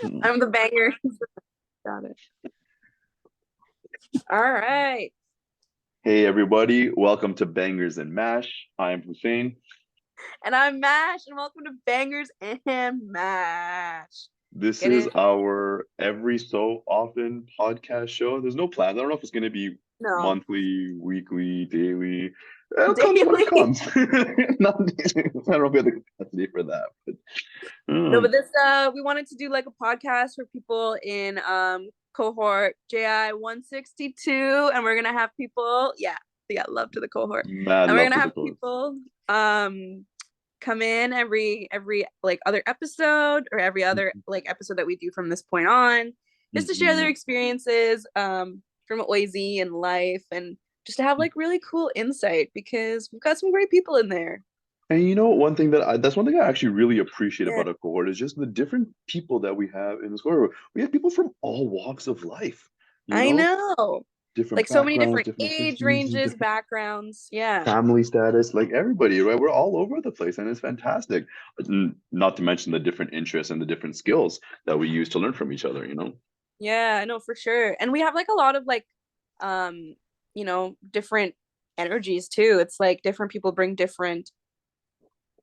I'm the banger. Got it. All right. Hey everybody, welcome to Bangers and Mash. I'm Hussein. And I'm Mash, and welcome to Bangers and Mash. This Get is it? our every so often podcast show. There's no plans. I don't know if it's going to be No. monthly, weekly, daily. It comes when it Daily. comes. Not, I don't know if we have the capacity for that, but No, um, but this we wanted to do like a podcast for people in cohort JI 162, and we're gonna have people, yeah, love to the cohort. mad And we're love gonna to the have cause. people come in every like other episode or every other like episode that we do from this point on, just to share their Mhm. experiences from Oise and life, and just to have like really cool insight because we've got some great people in there. And you know, that's one thing I actually really appreciate Yeah, about a cohort is just the different people that we have in this cohort. We have people from all walks of life, you I know, know. different Like so many backgrounds, different different age histories, ranges, different backgrounds. Yeah. family status, like everybody, right? We're all over the place and it's fantastic. Not to mention the different interests and the different skills that we use to learn from each other, you know? Yeah, I know for sure. And we have like a lot of like different energies too. It's like different people bring different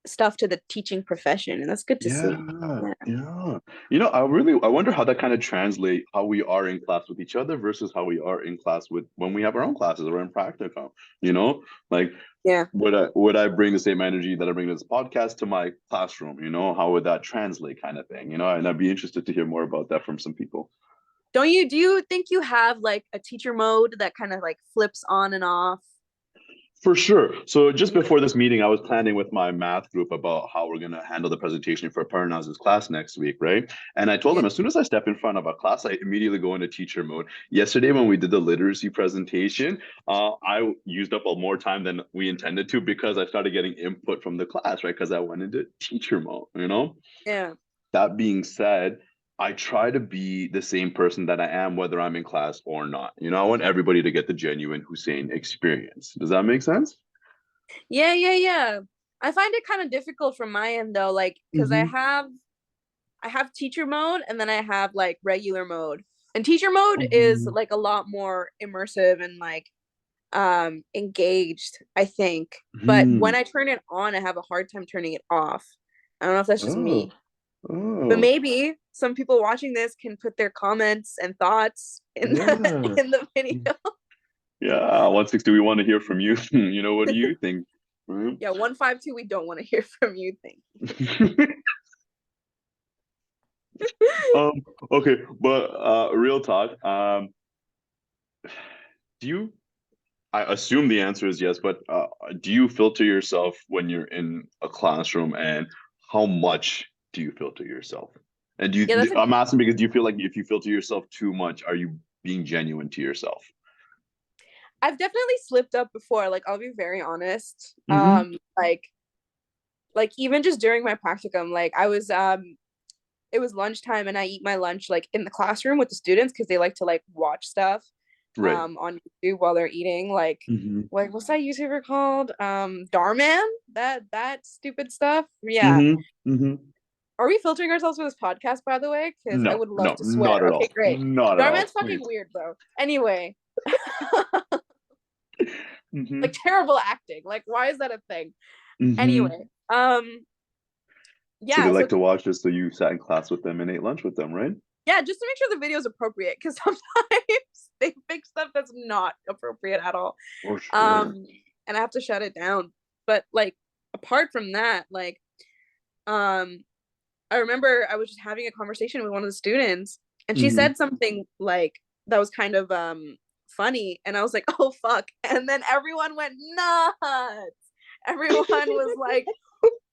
stuff to the teaching profession, and that's good to see. Yeah, Yeah. yeah. You know, I wonder how that kind of translate how we are in class with each other versus how we are in class with when we have our own classes or in practicum, you know? Like Yeah. would I bring the same energy that I bring to this podcast to my classroom, you know? How would that translate kind of thing, you know? And I'd be interested to hear more about that from some people. Do you think you have like a teacher mode that kind of like flips on and off? For sure. So just Yeah. before this meeting, I was planning with my math group about how we're gonna handle the presentation for Parnaz's class next week, right? And I told Yeah. them as soon as I step in front of a class, I immediately go into teacher mode. Yesterday, when we did the literacy presentation, I used up more time than we intended to because I started getting input from the class, right? Because I went into teacher mode, you know? Yeah. That being said, I try to be the same person that I am, whether I'm in class or not. You know, I want everybody to get the genuine Hussein experience. Does that make sense? Yeah, yeah, yeah. I find it kind of difficult from my end though, like because Hmm. I have teacher mode and then I have like regular mode. And teacher mode is Hmm. like a lot more immersive and like engaged, I think. But when Hmm. I turn it on, I have a hard time turning it off. I don't know if that's just Oh, me. But oh, maybe some people watching this can put their comments and thoughts in yeah. in the video. Yeah. 160, we want to hear from you. You know, what do you think? Right? Yeah, 152, we don't want to hear from you. Thank Um, okay, but real talk. Do you, I assume the answer is yes, but do you filter yourself when you're in a classroom, and how much do you filter yourself? And Yeah, that's a I'm asking because do you feel like if you filter yourself too much, are you being genuine to yourself? I've definitely slipped up before, like I'll be very honest. Mm-hmm. Like even just during my practicum, like I was it was lunchtime and I eat my lunch like in the classroom with the students because they like to like watch stuff Right. on YouTube while they're eating. Mm-hmm. Like what's that YouTuber called? Darman? That stupid stuff. Yeah. Mm-hmm. Mm-hmm. Are we filtering ourselves for this podcast, by the way? Because I No, would love no, to not swear. at Okay, all. great. Not at Darman's all. fucking Please. weird though. Anyway, like Mm-hmm. terrible acting. Like, why is that a thing? Mm-hmm. Anyway, So they yeah, so like to watch this, so you sat in class with them and ate lunch with them, right? yeah, just to make sure the video is appropriate, because sometimes they pick stuff that's not appropriate at all. For sure. Um, and I have to shut it down. But like apart from that, like um I remember I was just having a conversation with one of the students and she Mm-hmm. said something like that was kind of funny and I was like, "Oh fuck." And then everyone went nuts. Everyone was like,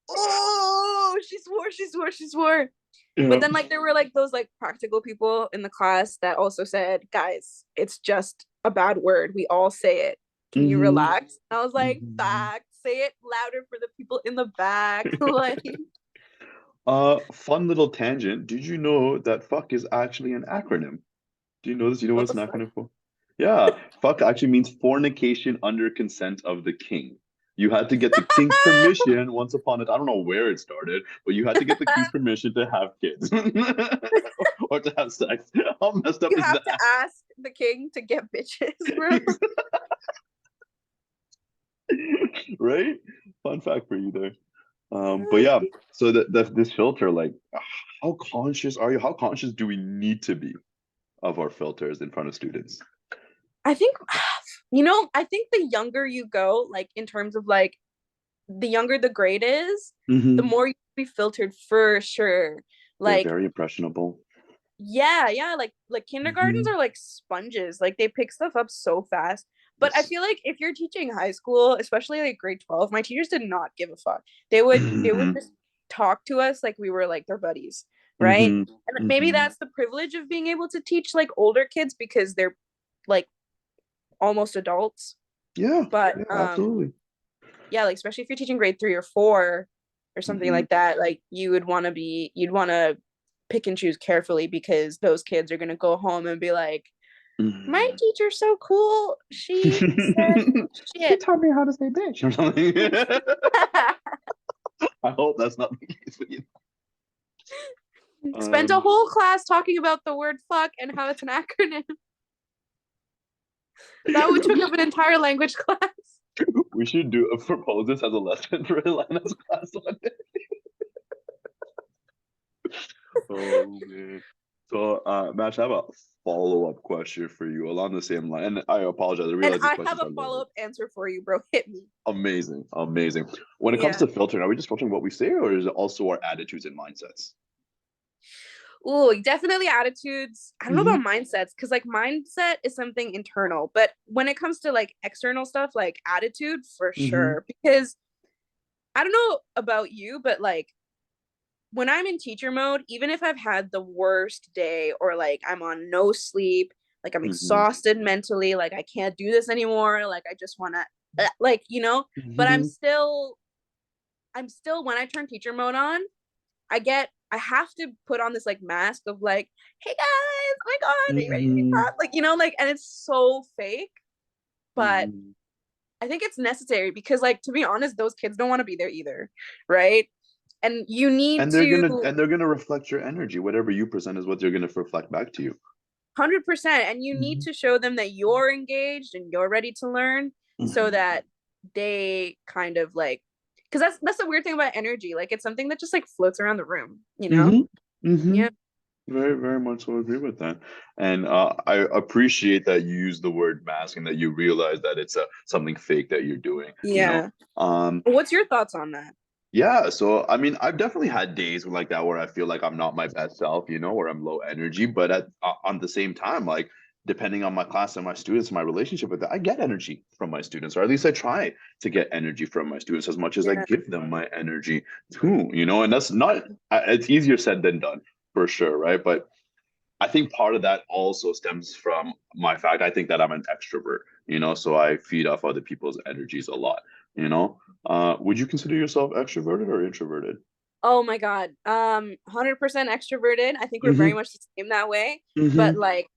"Oh, she swore, she swore, she swore." But Yeah. then like there were like those like practical people in the class that also said, "Guys, it's just a bad word. We all say it. Can you Mm-hmm. relax?" I was like, Mm-hmm. "Back, say it louder for the people in the back." Like, Fun little tangent. Did you know that fuck is actually an acronym? Do you know this? You know what what it's the an fuck? acronym for? Yeah, fuck actually means fornication under consent of the king. You had to get the king's permission once upon a time. I don't know where it started, but you had to get the king's permission to have kids. to have sex. How messed up You is have to that? ask the king to get bitches, bro. Right? Fun fact for you there. But yeah, so that this filter, like, how conscious are you? How conscious do we need to be of our filters in front of students? I think, I think the younger you go, like in terms of like the younger the grade is, the Mm-hmm. more you be filtered for sure. They're Like, very impressionable. yeah, yeah, like kindergartens Mm-hmm. are like sponges. Like they pick stuff up so fast. But I Yes. feel like if you're teaching high school, especially like grade 12, my teachers did not give a fuck. They would Mm-hmm. just talk to us like we were like their buddies, right? Mm-hmm. And maybe Mm-hmm. that's the privilege of being able to teach like older kids because they're like almost adults. Yeah, But yeah, absolutely. yeah, like especially if you're teaching grade 3 or 4 or something Mm-hmm. like that, like you'd want to pick and choose carefully because those kids are going to go home and be like, my Mm-hmm. teacher's so cool, she said She shit. taught me how to say bitch or something. I hope that's not the case with you. Spent a Um, whole class talking about the word fuck and how it's an acronym. That would took up an entire language class. we should do propose this as a lesson for Atlanta's class one day. Oh man. So, Mash, I have a follow-up question for you along the same line. And I apologize. I And realize these I have questions a are loaded. follow-up answer for you, bro. Hit me. Amazing, amazing. When it comes Yeah. to filtering, are we just filtering what we say, or is it also our attitudes and mindsets? Ooh, definitely attitudes. I don't know Mm-hmm. about mindsets because like mindset is something internal, but when it comes to like external stuff, like attitude for Mm-hmm. sure. Because I don't know about you, but like when I'm in teacher mode, even if I've had the worst day or like I'm on no sleep, like I'm Mm-hmm. exhausted mentally, like I can't do this anymore, like I just want to like, but Mm-hmm. I'm still when I turn teacher mode on, I have to put on this like mask of like, hey guys, oh my god, are you ready to be Mm-hmm. taught? Like, like, and it's so fake, but Mm-hmm. I think it's necessary because like to be honest, those kids don't want to be there either, right? And you need to And they're gonna reflect your energy. Whatever you present is what they're gonna reflect back to you. 100%, and you need Mm-hmm. to show them that you're engaged and you're ready to learn so Mm-hmm. that they kind of like, because that's the weird thing about energy, like it's something that just like floats around the room. Mm-hmm. Mm-hmm. Yeah. Very, very much so agree with that. And I appreciate that you use the word mask and that you realize that it's something fake that you're doing, you know. Yeah. Um, What's your thoughts on that? yeah, so I mean, I've definitely had days like that where I feel like I'm not my best self, where I'm low energy, but on the same time, like depending on my class and my students, my relationship with that, I get energy from my students, or at least I try to get energy from my students as much as I Yeah. give them my energy too, and that's not, it's easier said than done for sure, right? But I think part of that also stems from my fact I think that I'm an extrovert, so I feed off other people's energies a lot, you know. Would you consider yourself extroverted or introverted? Oh my God. 100% extroverted. I think we're very Mm-hmm. much the same that way. But Mm-hmm. like,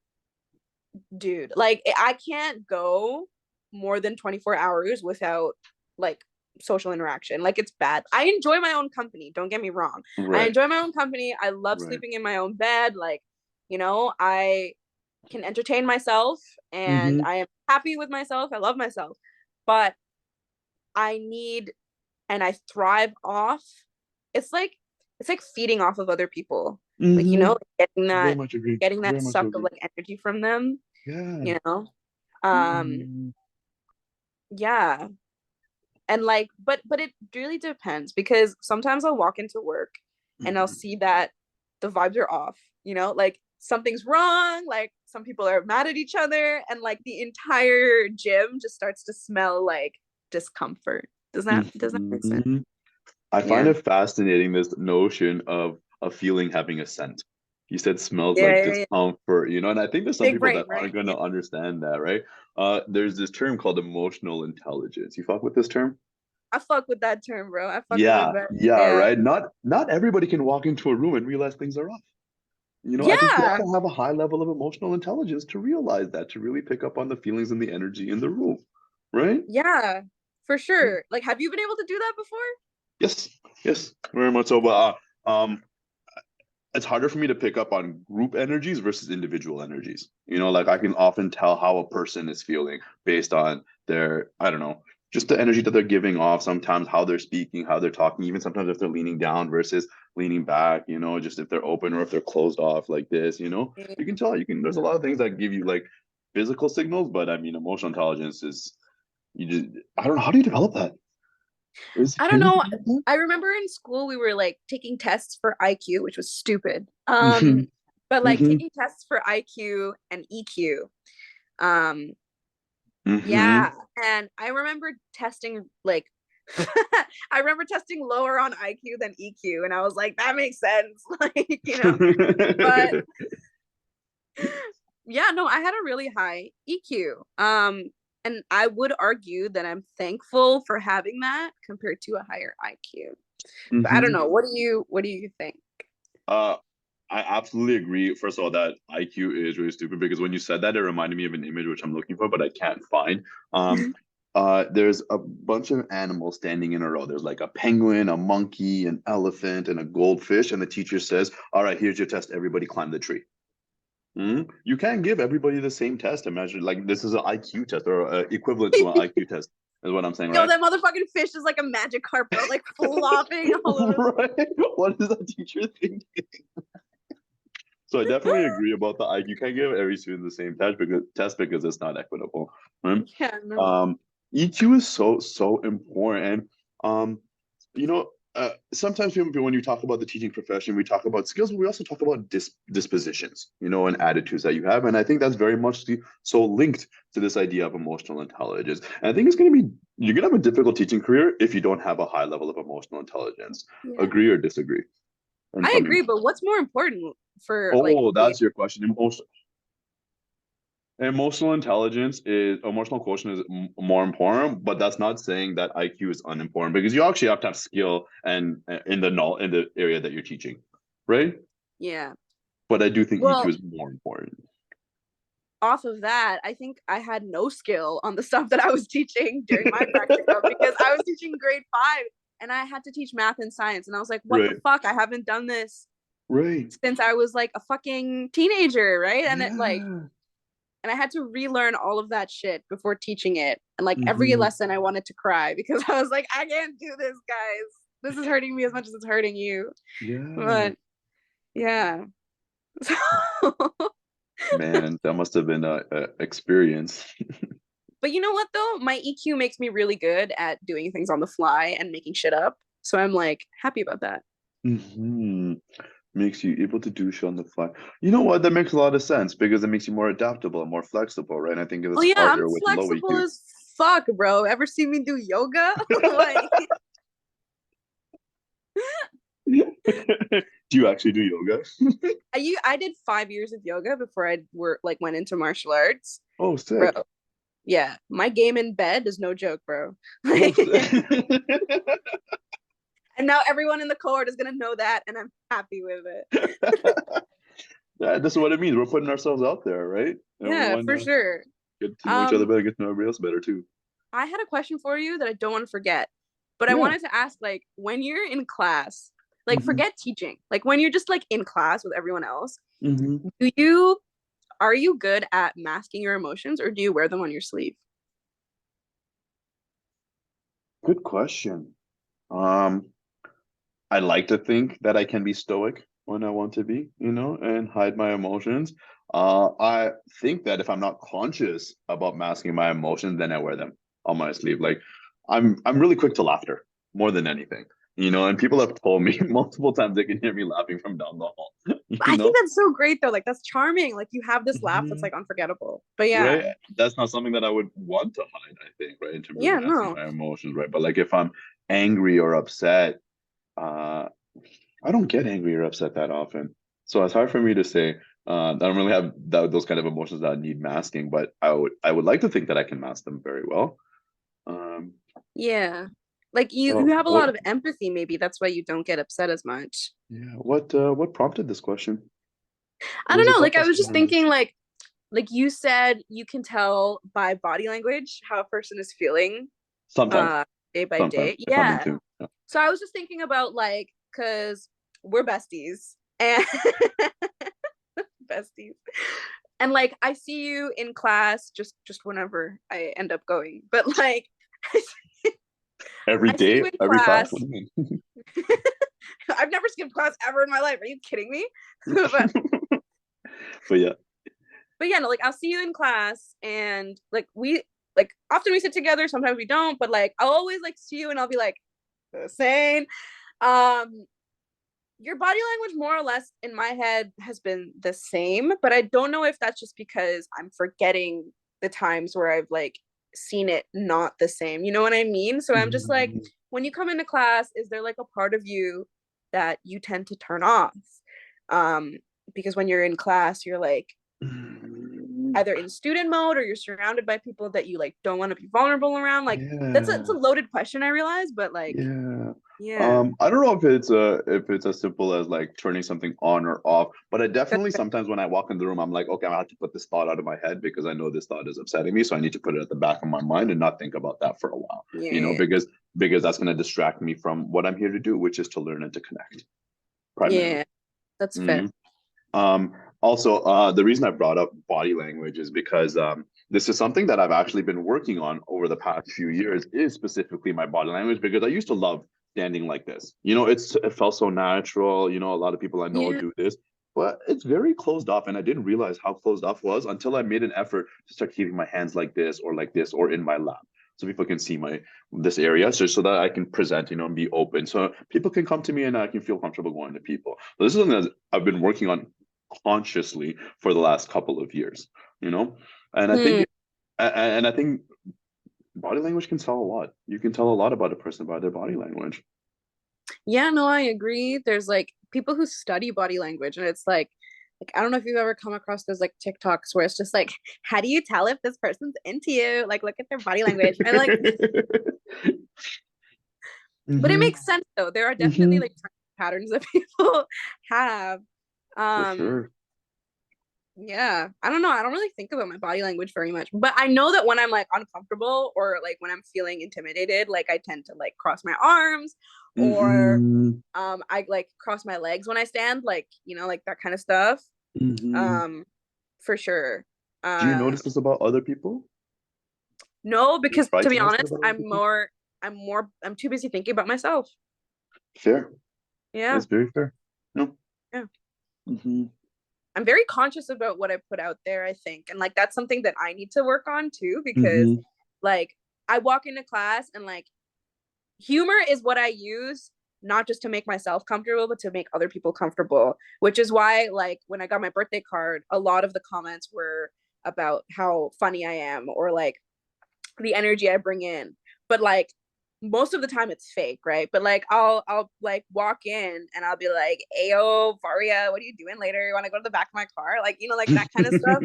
dude, like I can't go more than 24 hours without like social interaction. Like it's bad. I enjoy my own company, don't get me wrong. I Right. enjoy my own company. I love Right. sleeping in my own bed. Like, I can entertain myself and Mm-hmm. I am happy with myself. I love myself. But I need and I thrive off. It's like it's like feeding off of other people. Like, Mm-hmm. getting Very that much agree. getting that Very much suck of agree. like energy from them, Yeah. you know? Um Mm-hmm. yeah. And like but it really depends because sometimes I'll walk into work and I'll Mm-hmm. see that the vibes are off, like something's wrong, like some people are mad at each other and like the entire gym just starts to smell like discomfort. Does that make sense? Mm-hmm. I find Yeah. it fascinating this notion of a feeling having a scent. You said smells Yeah, like yeah, yeah. discomfort, and I think there's some Big people brain, that right? aren't going Yeah. to understand that, right? There's this term called emotional intelligence. You fuck with this term? I fuck with that term, bro. I fuck with it, Yeah, but yeah, yeah. right. Not everybody can walk into a room and realize things are off. I think you have Yeah. to have a high level of emotional intelligence to realize that, to really pick up on the feelings and the energy in the room, right? Yeah. For sure. Like, have you been able to do that before? Yes, yes, very much so. But um, it's harder for me to pick up on group energies versus individual energies. You know, like I can often tell how a person is feeling based on their, I don't know, just the energy that they're giving off, sometimes how they're speaking, how they're talking, even sometimes if they're leaning down versus leaning back, you know, just if they're open or if they're closed off like this, you know, Yeah. you can tell, there's a lot of things that give you like physical signals, but I mean, emotional intelligence is, you just, I don't know, how do you develop that? I don't Can you know. develop that? I remember in school we were like taking tests for IQ, which was stupid. But like Hmm. taking tests for IQ and EQ. Um, Hmm. yeah, and I remember testing like I remember testing lower on IQ than EQ, and I was like, that makes sense, like But yeah, no, I had a really high EQ. And I would argue that I'm thankful for having that compared to a higher IQ. But I don't Hmm. know. What do you think? Uh, I absolutely agree. First of all, that IQ is really stupid because when you said that, it reminded me of an image which I'm looking for, but I can't find. Um, there's a bunch of animals standing in a row. There's like a penguin, a monkey, an elephant, and a goldfish. And the teacher says, "All right, here's your test. Everybody climb the tree." Mhm. You can't give everybody the same test and measure. Like this is an IQ test or equivalent to an IQ test, is what I'm saying, Yo, right? that motherfucking fish is like a magic carp, bro, like flopping all over. Right? What is that teacher think? So I definitely agree about the IQ. You can't give every student the same test because it's not equitable. Right? Yeah, no. Um, EQ is so important. Um, you know, sometimes when you talk about the teaching profession, we talk about skills, but we also talk about dispositions, you know, and attitudes that you have. And I think that's very much so linked to this idea of emotional intelligence. And I think you're gonna have a difficult teaching career if you don't have a high level of emotional intelligence. Yeah. Agree or disagree? And I from agree, but what's more important for like Oh, you? that's your question. Emotional quotient is more important, but that's not saying that IQ is unimportant because you actually have to have skill and in the area that you're teaching, right? Yeah. But I do think EQ Well, is more important. off of that, I think I had no skill on the stuff that I was teaching during my practicum because I was teaching grade 5 and I had to teach math and science. And I was like, what the Right, fuck? I haven't done this right. since I was like a fucking teenager, right? Yeah. And I had to relearn all of that shit before teaching it. And like every Hmm. lesson I wanted to cry because I was like, I can't do this, guys. This is hurting me as much as it's hurting you. Yeah. But yeah. Man, that must have been a experience. But you know what though? My EQ makes me really good at doing things on the fly and making shit up. So I'm like happy about that. Hmm. Makes you able to do shit on the fly. You know what? That makes a lot of sense because it makes you more adaptable and more flexible, right? And I think Oh it's yeah, I'm harder with low flexible EQ. as fuck, bro. Ever see me do yoga? Like Do you actually do yoga? I did 5 years of yoga before I went into martial arts. Oh, Bro, sick. yeah, my game in bed is no joke, bro. Oh, And sick. now everyone in the cohort is gonna know that, and I'm happy with it. Yeah, this is what it means. We're putting ourselves out there, right? And we Yeah, want for to sure. get to know each other Um, better, get to know everybody else better too. I had a question for you that I don't want to forget, but I Yeah. wanted to ask, like, when you're in class, like, Hmm. forget teaching, like, when you're just like in class with everyone else, Hmm. do you are you good at masking your emotions, or do you wear them on your sleeve? Good question. Um, I like to think that I can be stoic when I want to be, you know, and hide my emotions. I think that if I'm not conscious about masking my emotions, then I wear them on my sleeve. Like I'm really quick to laughter more than anything, you know, and people have told me multiple times they can hear me laughing from down the hall, you I think know. that's so great though. Like that's charming. Like you have this laugh that's Mhm. like unforgettable. But Right? yeah. That's not something that I would want to hide, I think, right? In terms of Yeah, masking no. my emotions, right? But like if I'm angry or upset, uh I don't get angry or upset that often. So it's hard for me to say. I don't really have those kind of emotions that need masking, but I would like to think that I can mask them very well. Um, Yeah. Like you well, have a lot of empathy, maybe that's why you don't get upset as much. yeah, what prompted this question? I What don't was the know. thought Like I process was just behind this? thinking like you said you can tell by body language how a person is feeling Sometimes, uh day by sometimes day. if I'm in Yeah. tune. Yeah. So I was just thinking about like cuz we're besties. and besties. And like I see you in class just whenever I end up going. But like Every I see you day, in every class. What class. do you I've never skipped class ever in my life. Are you kidding me? but mean? But yeah. but yeah, no, like I'll see you in class and like often we sit together, sometimes we don't, but like I'll always like see you and I'll be like same. Um your body language more or less in my head has been the same, but I don't know if that's just because I'm forgetting the times where I've like seen it not the same. You know what I mean? So I'm just like, Mhm. when you come into class, is there like a part of you that you tend to turn off? Um, because when you're in class, you're like Mhm. either in student mode or you're surrounded by people that you like don't want to be vulnerable around. Like it's a Yeah. loaded question, I realize, but like, Yeah. yeah. I don't know if it's as simple as like turning something on or off, but I definitely sometimes when I walk in the room, I'm like, okay, I have to put this thought out of my head because I know this thought is upsetting me. So I need to put it at the back of my mind and not think about that for a while, Yeah. because that's going to distract me from what I'm here to do, which is to learn and to connect primarily. Yeah. That's fair. Mhm. Um, Also, the reason I brought up body language is because this is something that I've actually been working on over the past few years, is specifically my body language, because I used to love standing like this. It felt so natural. A lot of people I know Yeah. do this, but it's very closed off. And I didn't realize how closed off was until I made an effort to start keeping my hands like this or in my lap. So people can see my this area, so that I can present, and be open. So people can come to me and I can feel comfortable going to people. So this is something that I've been working on consciously for the last couple of years, you know? And I Hmm. think and I think body language can tell a lot. You can tell a lot about a person by their body language. Yeah, no, I agree. There's like people who study body language, and it's like I don't know if you've ever come across those like TikToks where it's just like, how do you tell if this person's into you? Like, look at their body language. And like, but it Hmm. makes sense though. There are definitely Hmm. like patterns that people have. For Um, sure. yeah, I don't know. I don't really think about my body language very much, but I know that when I'm like uncomfortable or like when I'm feeling intimidated, like I tend to like cross my arms or Hmm. I like cross my legs when I stand, like, like that kind of stuff. Hmm. Um, for sure. Do you Um, notice this about other people? no, Do you because try to to be notice it honest, about other people? I'm too busy thinking about myself. Fair. Yeah. That's very fair. No. Yeah. Hmm. I'm very conscious about what I put out there, I think. And like that's something that I need to work on too, because Hmm. like I walk into class and like humor is what I use not just to make myself comfortable, but to make other people comfortable, which is why like when I got my birthday card, a lot of the comments were about how funny I am or like the energy I bring in. But like most of the time it's fake, right? But like I'll like walk in and I'll be like, "Ayo, Varia, what are you doing later? You want to go to the back of my car?" Like, like that kind of stuff.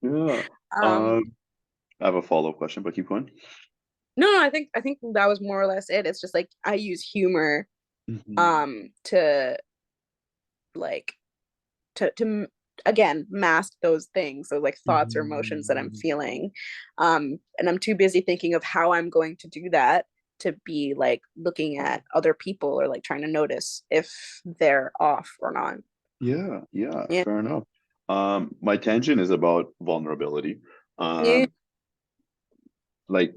Yeah. Um Um, I have a follow-up question, but keep going. no, I think that was more or less it. It's just like I use humor Hmm. to like to again mask those things, so like thoughts or emotions that I'm Hmm. feeling. And I'm too busy thinking of how I'm going to do that to be like looking at other people or like trying to notice if they're off or not. Yeah, yeah, Yeah. fair enough. My tangent is about vulnerability. Yeah. Um, like,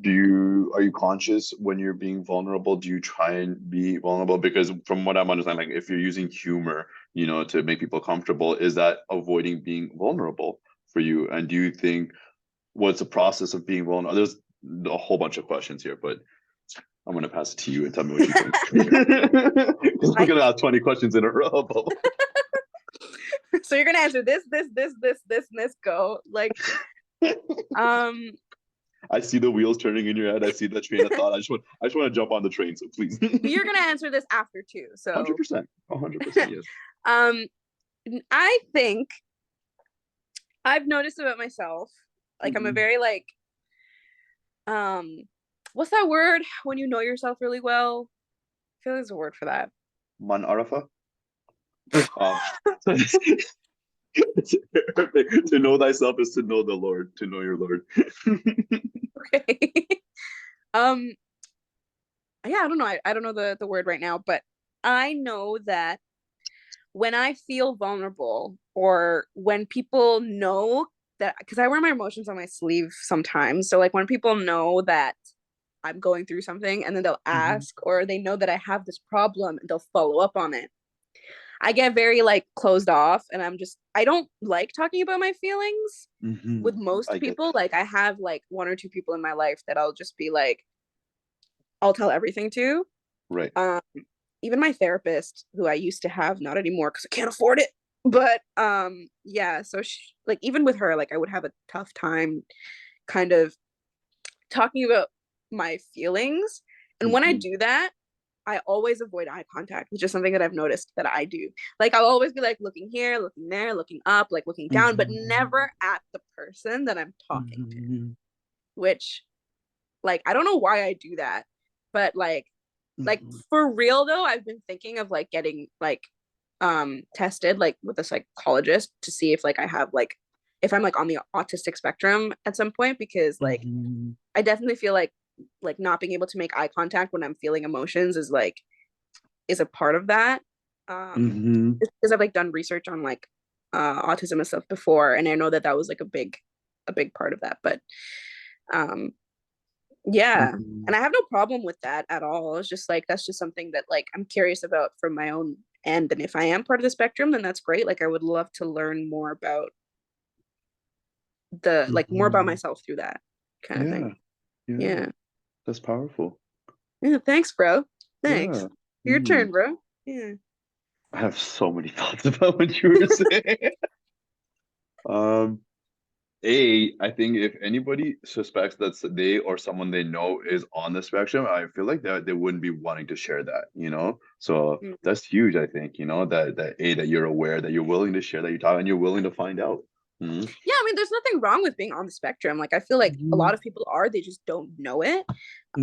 are you conscious when you're being vulnerable? Do you try and be vulnerable? Because from what I'm understanding, like if you're using humor, to make people comfortable, is that avoiding being vulnerable for you? And do you think what's the process of being vulnerable? There's a whole bunch of questions here, but I'm gonna pass it to you and tell me what you think. Because I'm I gonna ask 20 questions in a row. so you're gonna answer this, and this go like um I see the wheels turning in your head. I see the train of thought. I just want to jump on the train. So please, you're gonna answer this after too. So 100%, 100%, yes. um I think I've noticed about myself, like I'm a Mm-hmm. very like um what's that word when you know yourself really well? I feel like there's a word for that. Man Arafa. Um, to know thyself is to know the Lord. To know your Lord. Okay. um yeah, I don't know. I don't know the word right now, but I know that when I feel vulnerable or when people know that, because I wear my emotions on my sleeve sometimes. So, like, when people know that I'm going through something and then they'll Mhm. ask, or they know that I have this problem and they'll follow up on it, I get very like closed off and I don't like talking about my feelings with Mhm. most I get people. that. Like, I have like one or two people in my life that I'll just be like, I'll tell everything to. Right. Um, Even my therapist, who I used to have, not anymore because I can't afford it. But yeah, so like even with her, like I would have a tough time kind of talking about my feelings. And when I Mhm. do that, I always avoid eye contact, which is something that I've noticed that I do. Like I'll always be like looking here, looking there, looking up, like looking down, but Mhm. never at the person that I'm talking to. Mhm. Which like I don't know why I do that, but like Mhm. for real though, I've been thinking of like getting like tested like with a psychologist to see if like I have like if I'm like on the autistic spectrum at some point, because like Mhm. I definitely feel like not being able to make eye contact when I'm feeling emotions is a part of that. Mhm. Because I've like done research on like autism and stuff before, and I know that that was like a big part of that. But um yeah, Mhm. and I have no problem with that at all. It's just like that's just something that like I'm curious about from my own end, and if I am part of the spectrum, then that's great. Like I would love to learn more about the like more about Mhm. myself through that kind of thing. Yeah. Yeah. Yeah. That's powerful. Yeah, thanks, bro. Thanks. Yeah. Your Mm. turn, bro. Yeah. I have so many thoughts about what you were saying. Um, I think if anybody suspects that they or someone they know is on the spectrum, I feel like that they wouldn't be wanting to share that, you know? So Mm. that's huge, I think, you know, that you're aware, that you're willing to share, that you talk, and you're willing to find out. Hmm. Yeah, I mean, there's nothing wrong with being on the spectrum. Like I feel like a Hmm. lot of people are, they just don't know it.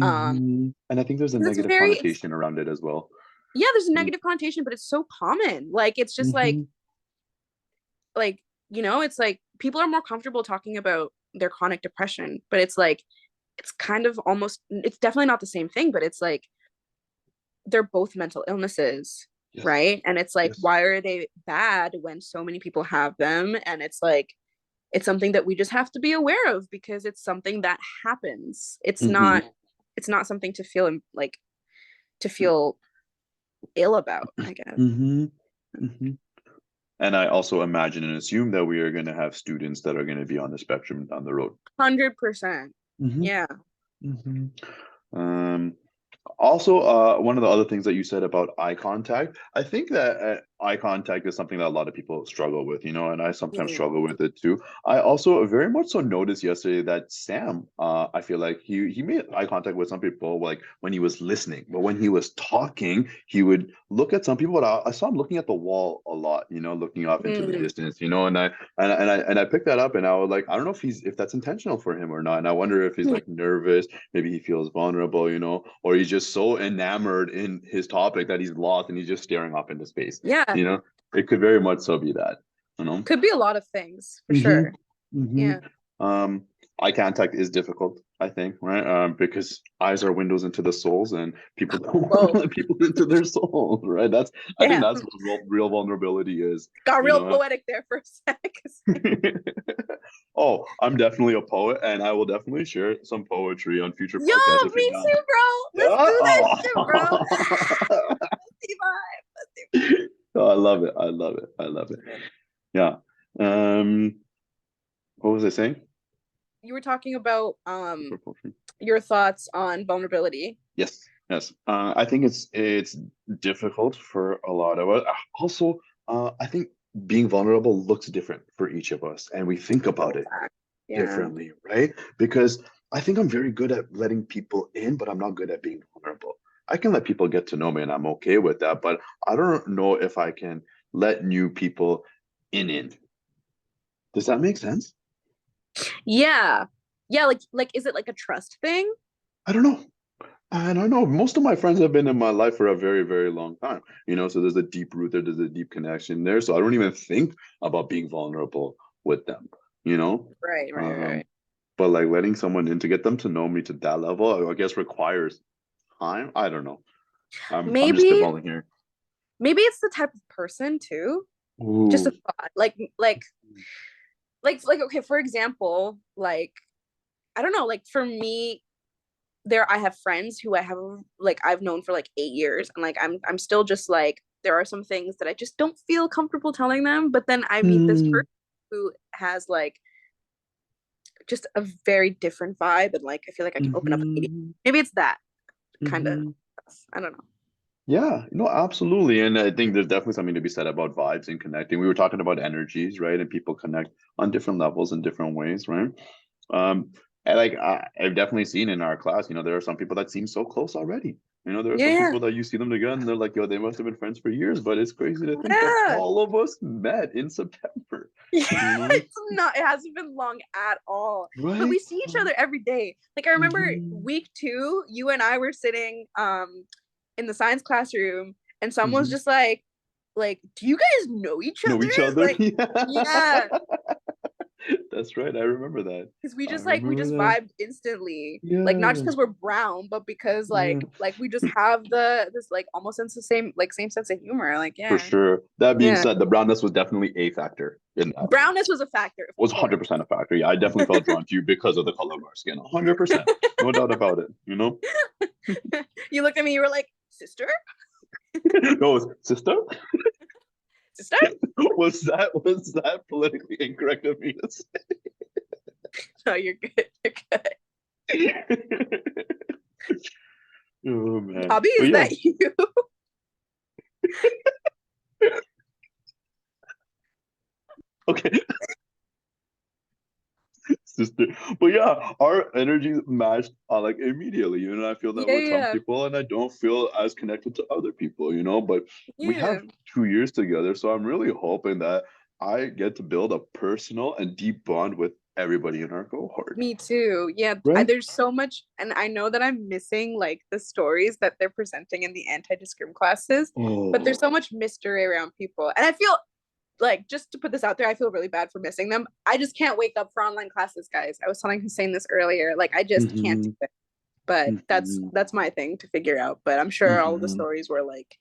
Um, Hmm. And I think there's a because it's negative very it's connotation around it as well. yeah, there's a negative connotation, but it's so common. Like it's just Mm-hmm. like it's like people are more comfortable talking about their chronic depression, but it's like it's kind of almost it's definitely not the same thing, but it's like they're both mental illnesses, Yes. right? And it's like Yes. why are they bad when so many people have them? And it's like it's something that we just have to be aware of because it's something that happens. Mm-hmm. It's not something to feel like to feel ill about, I guess. Mm-hmm. Mm-hmm. And I also imagine and assume that we are going to have students that are going to be on the spectrum down the road. 100%. Mm-hmm. Yeah. Mm-hmm. Um, Also, one of the other things that you said about eye contact, I think that eye contact is something that a lot of people struggle with, you know, and I sometimes Yeah. struggle with it too. I also very much so noticed yesterday that Sam, I feel like he made eye contact with some people like when he was listening, but when he was talking, he would look at some people. But I saw him looking at the wall a lot, you know, looking off into the Mm. distance, you know, and I picked that up, and I was like, I don't know if that's intentional for him or not, and I wonder if he's like nervous. Maybe he feels vulnerable, you know, or he's just so enamored in his topic that he's lost and he's just staring off into space. Yeah. You know, it could very much so be that, you know. Could be a lot of things for Hmm. sure. Hmm. Yeah. Um, Eye contact is difficult, I think, right? Because eyes are windows into the souls, and people don't want to Whoa. let people into their souls, right? I think Damn. that's what real vulnerability is, Got you real know. poetic there for a sec. Oh, I'm definitely a poet, and I will definitely share some poetry on future Yo, podcasts if you're me down. too, bro. Let's Yeah. do that shit, bro. Oh. Let's vibe. Let's Oh, I love it. I love it. I love it. vibe. Yeah. Um, what was I saying? You were talking about For poetry. your thoughts on vulnerability. Yes. Yes. I think it's difficult for a lot of us. Also, I think being vulnerable looks different for each of us, and we think about it Yeah. differently, right? Because I think I'm very good at letting people in, but I'm not good at being vulnerable. I can let people get to know me, and I'm okay with that, but I don't know if I can let new people in. Does that make sense? Yeah. Yeah, like is it like a trust thing? I don't know. I don't know. Most of my friends have been in my life for a very, very long time. You know, so there's a deep root there, there's a deep connection there. So I don't even think about being vulnerable with them, you know? Right, right, Um, right. but like letting someone in to get them to know me to that level, I guess requires time. I don't know. I'm just Maybe spitballing here. maybe it's the type of person too. Just a Ooh. thought. Okay, for example, like I don't know, like for me, I have friends who I've known for like 8 years, and like I'm still just like there are some things that I just don't feel comfortable telling them, but then I meet this Mm, person who has like just a very different vibe, and like I feel like I can open up immediately. mhm, Maybe it's that kind of, mhm. I don't know. Yeah, no, absolutely. And I think there's definitely something to be said about vibes and connecting. We were talking about energies, right? And people connect on different levels in different ways, right? Um, and like I've definitely seen in our class, there are some people that seem so close already. There are some Yeah, people that you see them together and they're like, yo, they must have been friends for years, but it's crazy to think that yeah. all of us met in September, Yeah, you know? it's not. It hasn't been long at all. But Right? we see each other every day. Like I remember Mm-hmm. week 2, you and I were sitting in the science classroom, and someone's Mm-hmm. just like, do you guys know each Know other? each other? Like, Yeah. yeah, That's right. I remember that. because I we remember just that. vibed instantly. Like not just Yeah. because we're brown, but because Yeah. like we just have this like almost sense the same sense of humor. Like For yeah, sure. That being yeah. said, the brownness was definitely a factor in that. Brownness was a factor, of Was course. 100% a factor. Yeah, I definitely felt drawn to you because of the color of our skin. 100%. No doubt about it. You looked at me, you were like, sister, No, sister? sister. Was that politically incorrect of me to No, you're good. You're good. say? Oh man. Bobby, But is yeah. that you? Okay. Sister. But yeah, our energies matched like immediately. I feel that Yeah, with some yeah, people, and I don't feel as connected to other people. But we yeah. have 2 years together, so I'm really hoping that I get to build a personal and deep bond with everybody in our cohort. Me too. Yeah, Right? there's so much, and I know that I'm missing like the stories that they're presenting in the anti-discrim classes, but there's Oh. so much mystery around people, and I feel like just to put this out there, I feel really bad for missing them. I just can't wake up for online classes, guys. I was telling Hussein this earlier. Like I just can't do Hmm. it. But Hmm. that's my thing to figure out. But I'm sure all of the Hmm. stories were like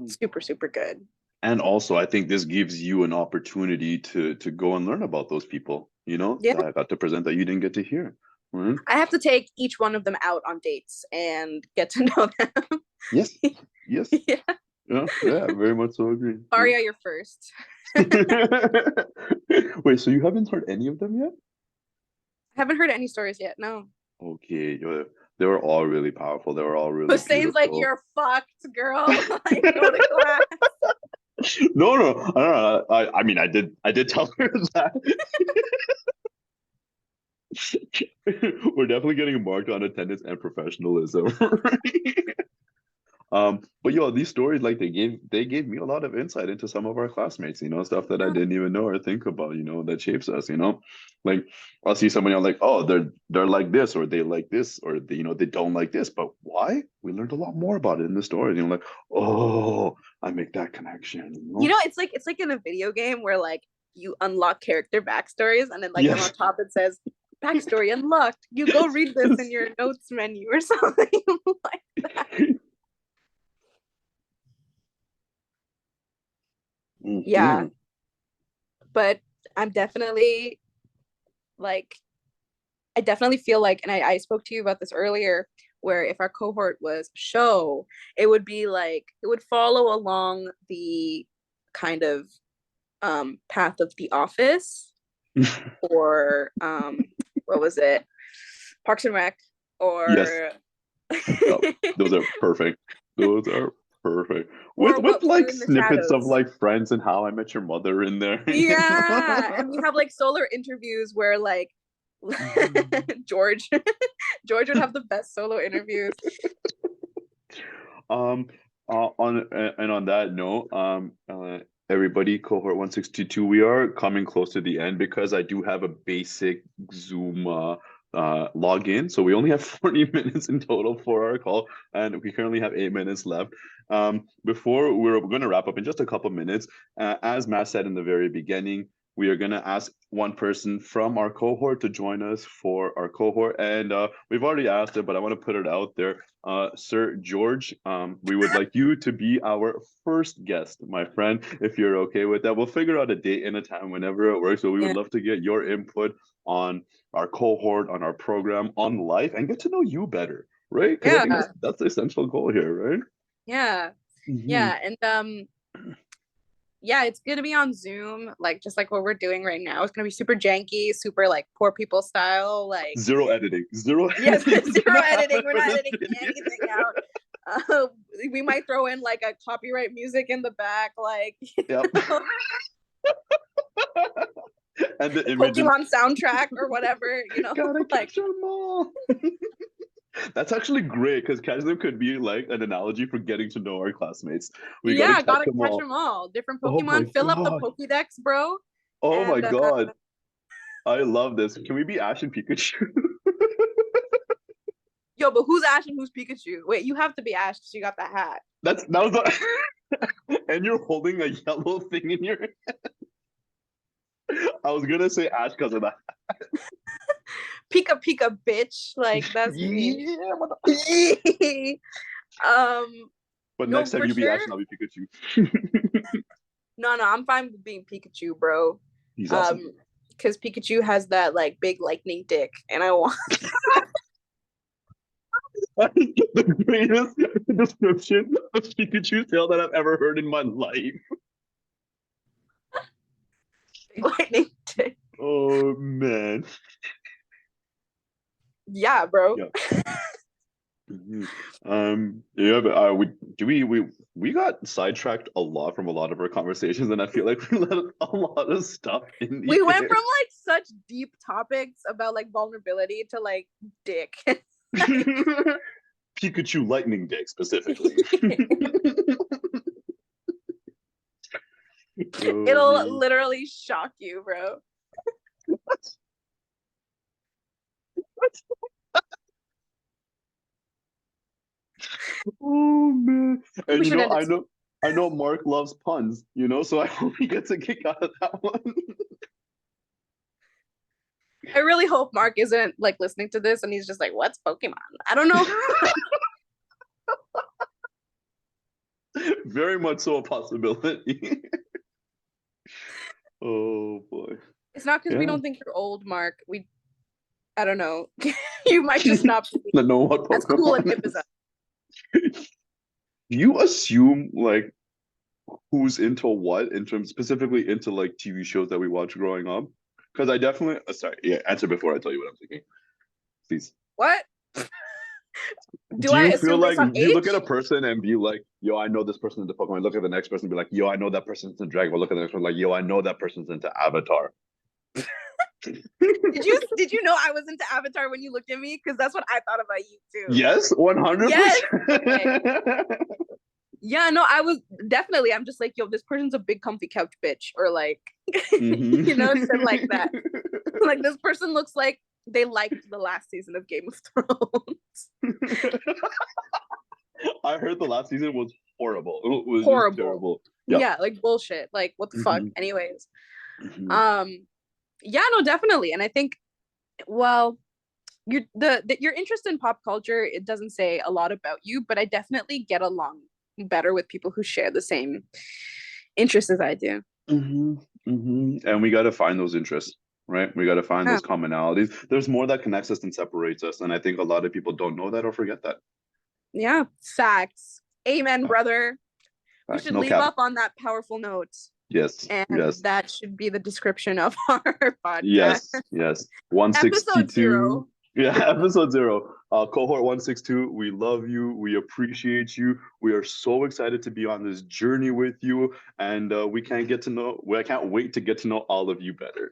super super good. And also, I think this gives you an opportunity to go and learn about those people, Yeah, that I got to present that you didn't get to hear. Right? I have to take each one of them out on dates and get to know them. Yes. Yes. Yeah. Yeah, yeah, very much so agree. Yeah. Aria, you're first. Wait, so you haven't heard any of them yet? I haven't heard any stories yet. No. Okay, yeah, they were all really powerful. They were all really Hussein's like, beautiful. you're fucked, girl. Like, go to class. No, no, I don't know. I mean, I did tell her that. We're definitely getting marked on attendance and professionalism. But these stories, like they gave me a lot of insight into some of our classmates, stuff that I Yeah. didn't even know or think about, that shapes us. Like I'll see someone, like, oh, they're like this, or they like this, or they don't like this. But why? We learned a lot more about it in the story. Like, oh, I make that connection. It's like in a video game where like you unlock character backstories, and then like on Yes. top it says backstory unlocked. You go read this in your notes menu or something like that. Yeah, Mhm. but I'm definitely like I definitely feel like, and I spoke to you about this earlier, where if our cohort was a show, it would be like it would follow along the kind of path of The Office, or what was it, Parks and Rec, Yes. or Yep. Those are perfect. Those are perfect. With or with What We Do like in the snippets of Shadows. like Friends and How I Met Your Mother in there. Yeah, and we have like solo interviews where like George George would have the best solo interviews. Um, on that note, everybody, cohort 162, we are coming close to the end because I do have a basic Zoom login. So we only have 40 minutes in total for our call, and we currently have 8 minutes left. Before we're going to wrap up in just a couple minutes, as Matt said in the very beginning, we are going to ask one person from our cohort to join us for our cohort. And we've already asked it, but I want to put it out there. Sir George, we would like you to be our first guest, my friend, if you're okay with that. We'll figure out a date and a time whenever it works, but we would Yeah. love to get your input on our cohort, on our program, on life, and get to know you better, right? Because I think Yeah. that's the essential goal here, right? Yeah. Mm-hmm. Yeah. And yeah, it's gonna be on Zoom, like just like what we're doing right now. It's gonna be super janky, super like poor people style. Like, Zero editing. Zero yes, editing is zero gonna happen editing. We're for not this editing video. anything out. Uh, we might throw in like a copyright music in the back, like Yep. And the images. Pokemon soundtrack or whatever, Gotta like catch them all. That's actually great because catch them could be like an analogy for getting to know our classmates. We gotta yeah, catch gotta them catch all. them all. Different Oh my Pokemon, fill up the god. Pokédex, bro. Oh my And god. I love this. Can we be Ash and Pikachu? yo, but who's Ash and who's Pikachu? Wait, you have to be Ash because you got the hat. That was and you're holding a yellow thing in your I was gonna say Ash because of that. Pika Pika bitch. Like that's me. Yeah, um but no, next time for you be sure. Ash and I'll be Pikachu. No, I'm fine with being Pikachu, bro. He's awesome. Because Pikachu has that like big lightning dick, and I want The greatest description of Pikachu's tail that I've ever heard in my life. big lightning dick. Oh man. Yeah, bro. Yeah. Mhm. Yeah, but we got sidetracked a lot from a lot of our conversations, and I feel like we let a lot of stuff in the We went air. from like such deep topics about like vulnerability to like dick. Pikachu lightning dick specifically. Oh It'll man. literally shock you, bro. Oh man. We And should end it. I know Mark loves puns, so I hope he gets a kick out of that one. I really hope Mark isn't like listening to this and he's just like, "What's Pokemon?" I don't know. Very much so a possibility. Oh boy. It's not because we Yeah. don't think you're old, Mark. I don't know. You might just not be I know what as cool and Pokemon hip as us. is. Do you assume like who's into what in terms specifically into like TV shows that we watch growing up? Because I definitely sorry, yeah, answer before I tell you what I'm thinking. Please. What? Do Do I you feel assume like based on do you look at age? a person and be like, yo, I know this person's into Pokemon. Look at the next person and be like, yo, I know that person's into Dragon Ball. Look at the next one, like, yo, I know that person's into Avatar. Did you know I was into Avatar when you looked at me? Because that's what I thought about you too. Yes, Yes. 100%. Okay. Yeah, no, I was definitely. I'm just like, yo, this person's a big comfy couch bitch, or like, shit like that. Like this person looks like they liked the last season of Game of Thrones. I heard the last season was horrible. It was just Horrible. terrible. Yep. Yeah, like bullshit. Like what the fuck? Mhm. Anyways, Mhm. yeah, no, definitely. And I think, well, your interest in pop culture, it doesn't say a lot about you, but I definitely get along better with people who share the same interests as I do. And we got to find those interests, right? We got to find Yeah. those commonalities. There's more that connects us than separates us, and I think a lot of people don't know that or forget that. Yeah, facts. Amen, brother. We Facts. should No leave cap. off on that powerful note. Yes. And Yes. that should be the description of our podcast. Yes. Yes. Episode 162. 0. Yeah, episode 0. Cohort 162. We love you. We appreciate you. We are so excited to be on this journey with you, and we can't wait to get to know all of you better.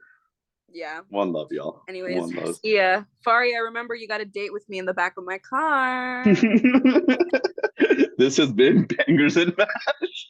Yeah. One love, y'all. Anyways, One love. yeah. Fari, I remember you got a date with me in the back of my car. This has been Bangers and Mash.